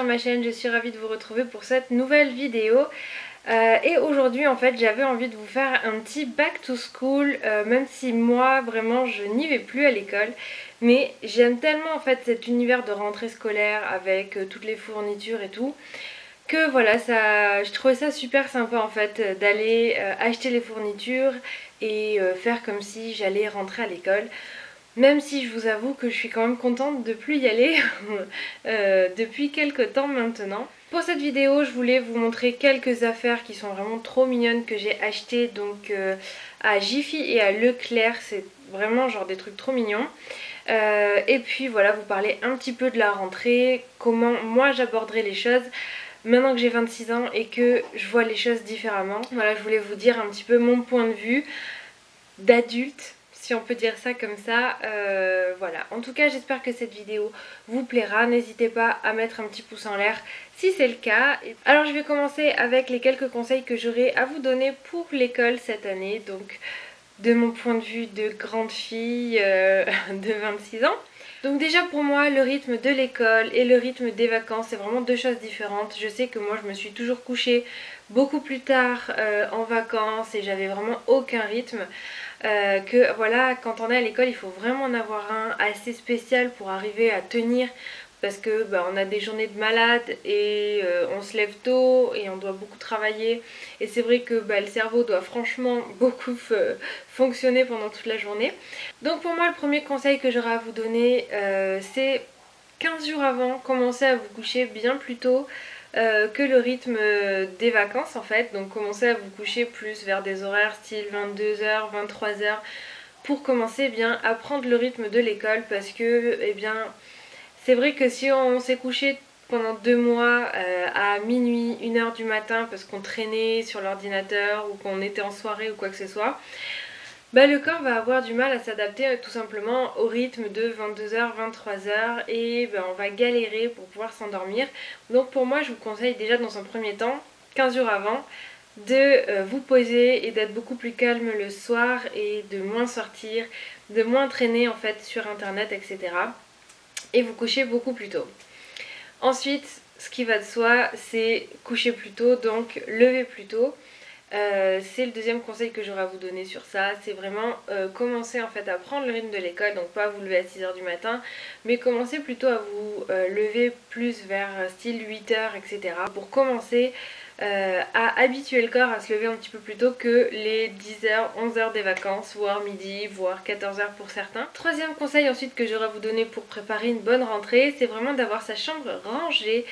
ma chaîne, je suis ravie de vous retrouver pour cette nouvelle vidéo. Et aujourd'hui en fait j'avais envie de vous faire un petit back to school, même si moi vraiment je n'y vais plus à l'école. Mais j'aime tellement en fait cet univers de rentrée scolaire avec toutes les fournitures et tout, que voilà, je trouvais ça super sympa en fait d'aller acheter les fournitures et faire comme si j'allais rentrer à l'école. Même si je vous avoue que je suis quand même contente de plus y aller depuis quelques temps maintenant. Pour cette vidéo, je voulais vous montrer quelques affaires qui sont vraiment trop mignonnes que j'ai achetées donc à Jiffy et à Leclerc. C'est vraiment genre des trucs trop mignons. Et puis voilà, vous parler un petit peu de la rentrée, comment moi j'aborderai les choses maintenant que j'ai 26 ans et que je vois les choses différemment. Voilà, je voulais vous dire un petit peu mon point de vue d'adulte, si on peut dire ça comme ça. Voilà, en tout cas j'espère que cette vidéo vous plaira. N'hésitez pas à mettre un petit pouce en l'air si c'est le cas. Alors je vais commencer avec les quelques conseils que j'aurai à vous donner pour l'école cette année, donc de mon point de vue de grande fille de 26 ans. Donc déjà pour moi le rythme de l'école et le rythme des vacances c'est vraiment deux choses différentes. Je sais que moi je me suis toujours couchée beaucoup plus tard en vacances et j'avais vraiment aucun rythme. Que voilà, quand on est à l'école il faut vraiment en avoir un assez spécial pour arriver à tenir, parce que bah, on a des journées de malade et on se lève tôt et on doit beaucoup travailler, et c'est vrai que bah, le cerveau doit franchement beaucoup fonctionner pendant toute la journée. Donc pour moi le premier conseil que j'aurais à vous donner c'est 15 jours avant, commencer à vous coucher bien plus tôt que le rythme des vacances en fait. Donc commencez à vous coucher plus vers des horaires style 22h, 23h pour commencer bien à prendre le rythme de l'école, parce que eh bien c'est vrai que si on s'est couché pendant 2 mois à minuit, 1h du matin parce qu'on traînait sur l'ordinateur ou qu'on était en soirée ou quoi que ce soit, bah, le corps va avoir du mal à s'adapter tout simplement au rythme de 22h, 23h, et bah, on va galérer pour pouvoir s'endormir. Donc pour moi je vous conseille déjà dans un premier temps, 15 jours avant, de vous poser et d'être beaucoup plus calme le soir et de moins sortir, de moins traîner en fait sur internet, etc. Et vous coucher beaucoup plus tôt. Ensuite, ce qui va de soi, c'est coucher plus tôt, donc lever plus tôt. C'est le deuxième conseil que j'aurais à vous donner sur ça. C'est vraiment commencer en fait à prendre le rythme de l'école, donc pas vous lever à 6h du matin, mais commencer plutôt à vous lever plus vers style 8h, etc. pour commencer à habituer le corps à se lever un petit peu plus tôt que les 10h, 11h des vacances, voire midi, voire 14h pour certains. Troisième conseil ensuite que j'aurais à vous donner pour préparer une bonne rentrée, c'est vraiment d'avoir sa chambre rangée,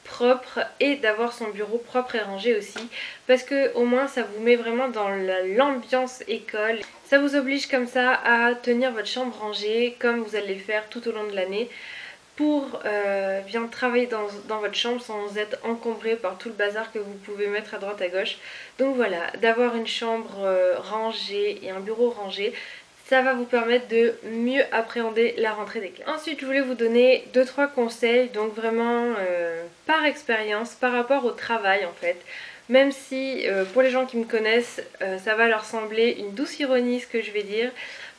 propre, et d'avoir son bureau propre et rangé aussi, parce que au moins ça vous met vraiment dans l'ambiance école. Ça vous oblige comme ça à tenir votre chambre rangée comme vous allez le faire tout au long de l'année, pour bien travailler dans votre chambre sans être encombré par tout le bazar que vous pouvez mettre à droite à gauche. Donc voilà, d'avoir une chambre rangée et un bureau rangé, ça va vous permettre de mieux appréhender la rentrée des classes. Ensuite je voulais vous donner 2-3 conseils, donc vraiment par expérience par rapport au travail en fait. Même si pour les gens qui me connaissent ça va leur sembler une douce ironie ce que je vais dire,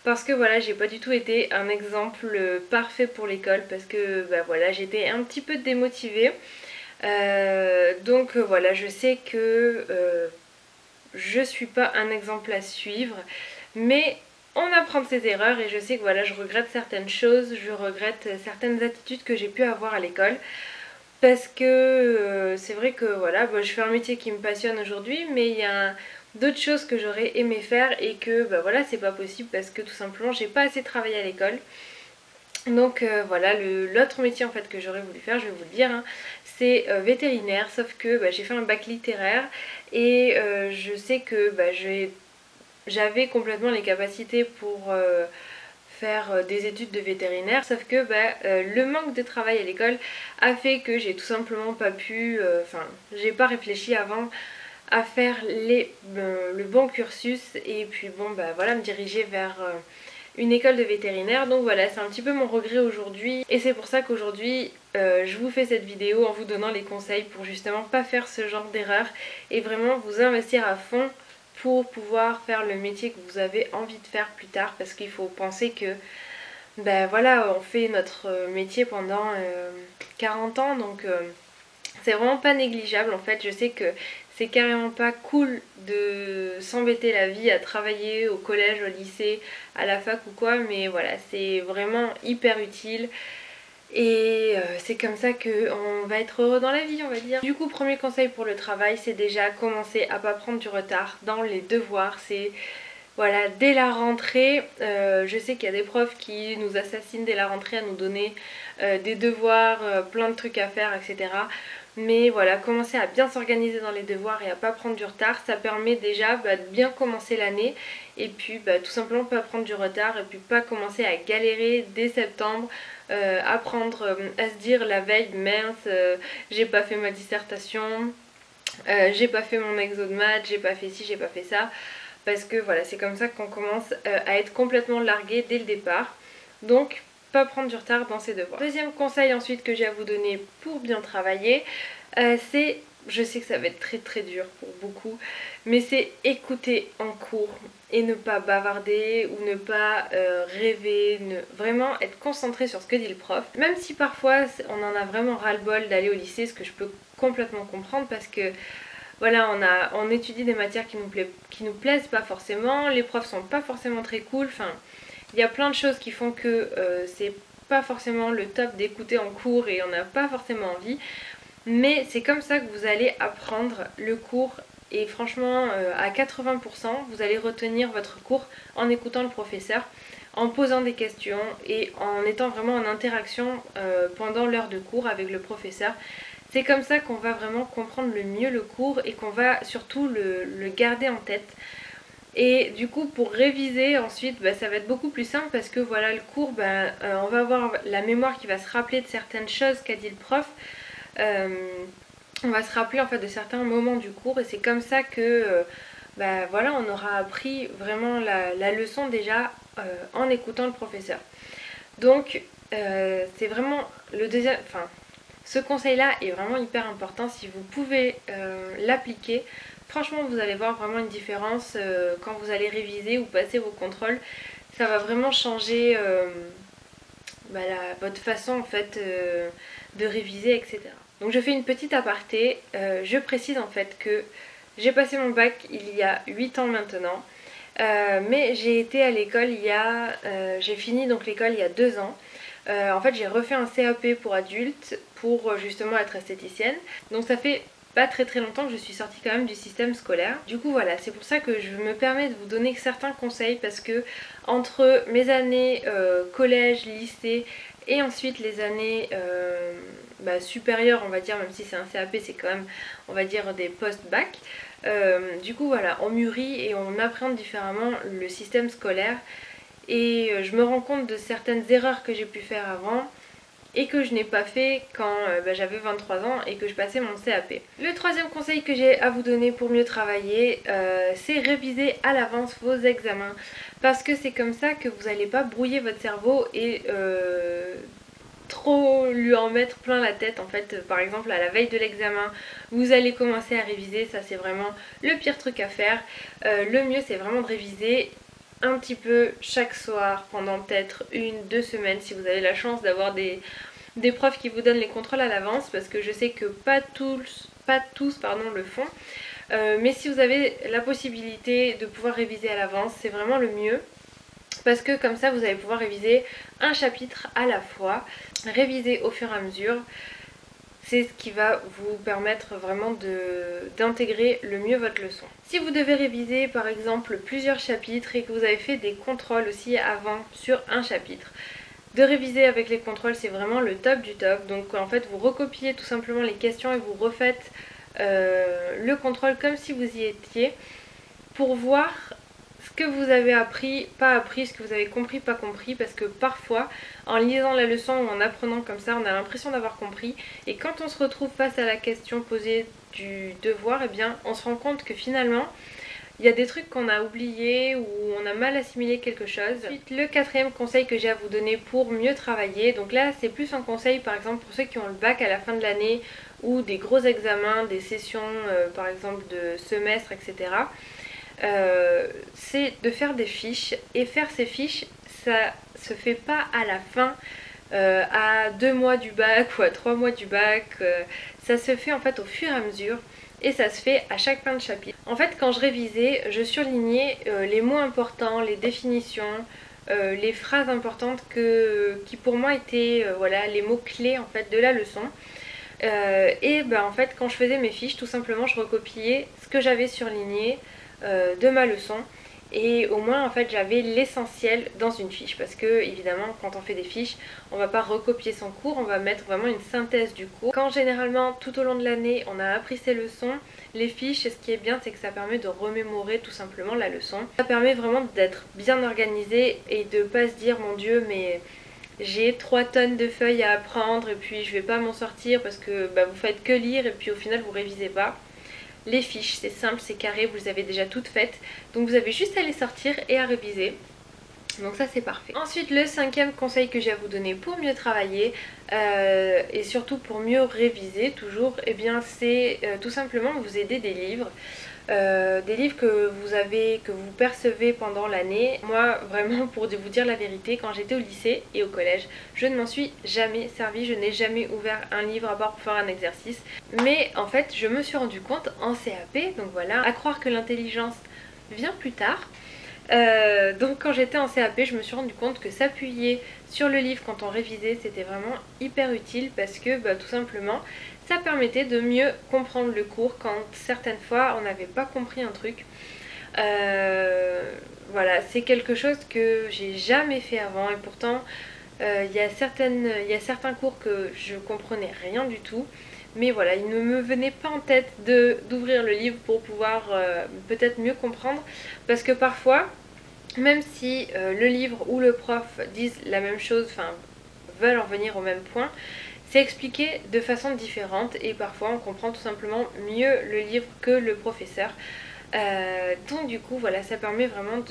parce que voilà, j'ai pas du tout été un exemple parfait pour l'école, parce que bah voilà, j'étais un petit peu démotivée. Donc voilà, je sais que je suis pas un exemple à suivre, mais on apprend de ses erreurs, et je sais que voilà, je regrette certaines choses, je regrette certaines attitudes que j'ai pu avoir à l'école. Parce que c'est vrai que voilà, bah, je fais un métier qui me passionne aujourd'hui, mais il y a d'autres choses que j'aurais aimé faire et que bah, voilà, c'est pas possible parce que tout simplement j'ai pas assez travaillé à l'école. Donc voilà, l'autre métier en fait que j'aurais voulu faire, je vais vous le dire, hein, c'est vétérinaire, sauf que bah, j'ai fait un bac littéraire et je sais que bah, j'avais complètement les capacités pour faire des études de vétérinaire, sauf que bah, le manque de travail à l'école a fait que j'ai tout simplement pas pu, j'ai pas réfléchi avant à faire le bon cursus, et puis bon bah voilà, me diriger vers une école de vétérinaire. Donc voilà, c'est un petit peu mon regret aujourd'hui, et c'est pour ça qu'aujourd'hui je vous fais cette vidéo en vous donnant les conseils pour justement pas faire ce genre d'erreur et vraiment vous investir à fond pour pouvoir faire le métier que vous avez envie de faire plus tard, parce qu'il faut penser que ben voilà, on fait notre métier pendant 40 ans, donc C'est vraiment pas négligeable en fait. Je sais que c'est carrément pas cool de s'embêter la vie à travailler au collège, au lycée, à la fac ou quoi, mais voilà, c'est vraiment hyper utile. Et c'est comme ça qu'on va être heureux dans la vie, on va dire. Du coup, premier conseil pour le travail, c'est déjà commencer à pas prendre du retard dans les devoirs. C'est voilà, dès la rentrée, je sais qu'il y a des profs qui nous assassinent dès la rentrée à nous donner des devoirs, plein de trucs à faire, etc. Mais voilà, commencer à bien s'organiser dans les devoirs et à pas prendre du retard, ça permet déjà de bien commencer l'année et puis tout simplement pas prendre du retard et puis pas commencer à galérer dès septembre, apprendre à se dire la veille mince, j'ai pas fait ma dissertation, j'ai pas fait mon exo de maths, j'ai pas fait ci, j'ai pas fait ça, parce que voilà, c'est comme ça qu'on commence à être complètement largué dès le départ. Donc pas prendre du retard dans ses devoirs. Deuxième conseil ensuite que j'ai à vous donner pour bien travailler, c'est, je sais que ça va être très dur pour beaucoup, mais c'est écouter en cours et ne pas bavarder ou ne pas rêver, vraiment être concentré sur ce que dit le prof. Même si parfois on en a vraiment ras-le-bol d'aller au lycée, ce que je peux complètement comprendre parce que voilà, on étudie des matières qui nous plaisent pas forcément, les profs sont pas forcément très cool, enfin il y a plein de choses qui font que c'est pas forcément le top d'écouter en cours et on n'a pas forcément envie. Mais c'est comme ça que vous allez apprendre le cours et franchement à 80% vous allez retenir votre cours en écoutant le professeur, en posant des questions et en étant vraiment en interaction pendant l'heure de cours avec le professeur. C'est comme ça qu'on va vraiment comprendre le mieux le cours et qu'on va surtout le garder en tête. Et du coup pour réviser ensuite ça va être beaucoup plus simple parce que voilà le cours on va avoir la mémoire qui va se rappeler de certaines choses qu'a dit le prof, on va se rappeler en fait de certains moments du cours et c'est comme ça que voilà on aura appris vraiment la leçon déjà en écoutant le professeur. Donc c'est vraiment le deuxième, enfin ce conseil là est vraiment hyper important. Si vous pouvez l'appliquer, franchement vous allez voir vraiment une différence quand vous allez réviser ou passer vos contrôles. Ça va vraiment changer votre façon en fait de réviser, etc. Donc je fais une petite aparté, je précise en fait que j'ai passé mon bac il y a 8 ans maintenant, mais j'ai été à l'école j'ai fini donc l'école il y a 2 ans. En fait j'ai refait un CAP pour adultes pour justement être esthéticienne, donc ça fait pas très longtemps que je suis sortie quand même du système scolaire. Du coup voilà, c'est pour ça que je me permets de vous donner certains conseils parce que entre mes années collège, lycée et ensuite les années supérieures on va dire, même si c'est un CAP c'est quand même on va dire des post-bac, du coup voilà on mûrit et on appréhende différemment le système scolaire et je me rends compte de certaines erreurs que j'ai pu faire avant et que je n'ai pas fait quand j'avais 23 ans et que je passais mon CAP. Le troisième conseil que j'ai à vous donner pour mieux travailler, c'est réviser à l'avance vos examens. Parce que c'est comme ça que vous n'allez pas brouiller votre cerveau et trop lui en mettre plein la tête. En fait, par exemple à la veille de l'examen, vous allez commencer à réviser, ça c'est vraiment le pire truc à faire. Le mieux c'est vraiment de réviser un petit peu chaque soir pendant peut-être 1-2 semaines si vous avez la chance d'avoir des profs qui vous donnent les contrôles à l'avance, parce que je sais que pas tous le font, mais si vous avez la possibilité de pouvoir réviser à l'avance c'est vraiment le mieux parce que comme ça vous allez pouvoir réviser un chapitre à la fois, réviser au fur et à mesure. C'est ce qui va vous permettre vraiment d'intégrer le mieux votre leçon. Si vous devez réviser par exemple plusieurs chapitres et que vous avez fait des contrôles aussi avant sur un chapitre, de réviser avec les contrôles c'est vraiment le top du top. Donc en fait vous recopiez tout simplement les questions et vous refaites le contrôle comme si vous y étiez pour voir ce que vous avez appris, pas appris, ce que vous avez compris, pas compris, parce que parfois en lisant la leçon ou en apprenant comme ça on a l'impression d'avoir compris et quand on se retrouve face à la question posée du devoir, eh bien on se rend compte que finalement il y a des trucs qu'on a oubliés ou on a mal assimilé quelque chose. Ensuite, le quatrième conseil que j'ai à vous donner pour mieux travailler, donc là c'est plus un conseil par exemple pour ceux qui ont le bac à la fin de l'année ou des gros examens, des sessions par exemple de semestre, etc. C'est de faire des fiches, et faire ces fiches ça se fait pas à la fin à 2 mois du bac ou à 3 mois du bac, ça se fait en fait au fur et à mesure et ça se fait à chaque fin de chapitre. En fait quand je révisais, je surlignais les mots importants, les définitions, les phrases importantes qui pour moi étaient voilà, les mots clés en fait de la leçon. Et en fait quand je faisais mes fiches, tout simplement je recopiais ce que j'avais surligné de ma leçon. Et au moins en fait j'avais l'essentiel dans une fiche, parce que évidemment quand on fait des fiches on va pas recopier son cours, on va mettre vraiment une synthèse du cours. Quand généralement tout au long de l'année on a appris ces leçons, les fiches, ce qui est bien c'est que ça permet de remémorer tout simplement la leçon. Ça permet vraiment d'être bien organisé et de pas se dire mon dieu mais j'ai 3 tonnes de feuilles à apprendre et puis je vais pas m'en sortir parce que vous faites que lire et puis au final vous révisez pas. Les fiches, c'est simple, c'est carré, vous les avez déjà toutes faites. Donc vous avez juste à les sortir et à réviser. Donc ça c'est parfait. Ensuite le 5e conseil que j'ai à vous donner pour mieux travailler et surtout pour mieux réviser toujours, et bien c'est tout simplement vous aider des livres. Des livres que vous percevez pendant l'année. Moi vraiment pour vous dire la vérité, quand j'étais au lycée et au collège je ne m'en suis jamais servi, je n'ai jamais ouvert un livre à part pour faire un exercice. Mais en fait je me suis rendu compte en CAP, donc voilà, à croire que l'intelligence vient plus tard. Donc quand j'étais en CAP je me suis rendu compte que s'appuyer sur le livre quand on révisait c'était vraiment hyper utile, parce que tout simplement ça permettait de mieux comprendre le cours quand certaines fois on n'avait pas compris un truc. Voilà, c'est quelque chose que j'ai jamais fait avant et pourtant il y a certains cours que je comprenais rien du tout. Mais voilà, il ne me venait pas en tête d'ouvrir le livre pour pouvoir peut-être mieux comprendre. Parce que parfois, même si le livre ou le prof disent la même chose, enfin veulent en venir au même point, c'est expliqué de façon différente et parfois on comprend tout simplement mieux le livre que le professeur. Donc du coup voilà, ça permet vraiment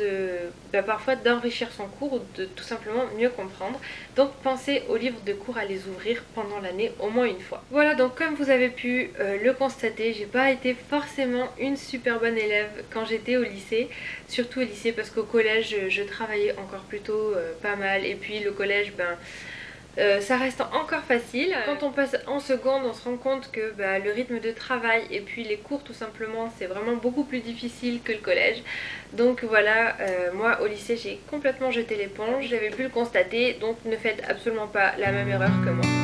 parfois d'enrichir son cours ou de tout simplement mieux comprendre. Donc pensez aux livres de cours à les ouvrir pendant l'année au moins une fois. Voilà, donc comme vous avez pu le constater, j'ai pas été forcément une super bonne élève quand j'étais au lycée. Surtout au lycée parce qu'au collège je travaillais encore plutôt pas mal, et puis le collège ça reste encore facile. Quand on passe en seconde on se rend compte que le rythme de travail et puis les cours tout simplement c'est vraiment beaucoup plus difficile que le collège. Donc voilà, moi au lycée j'ai complètement jeté l'éponge, j'avais pu le constater, donc ne faites absolument pas la même erreur que moi.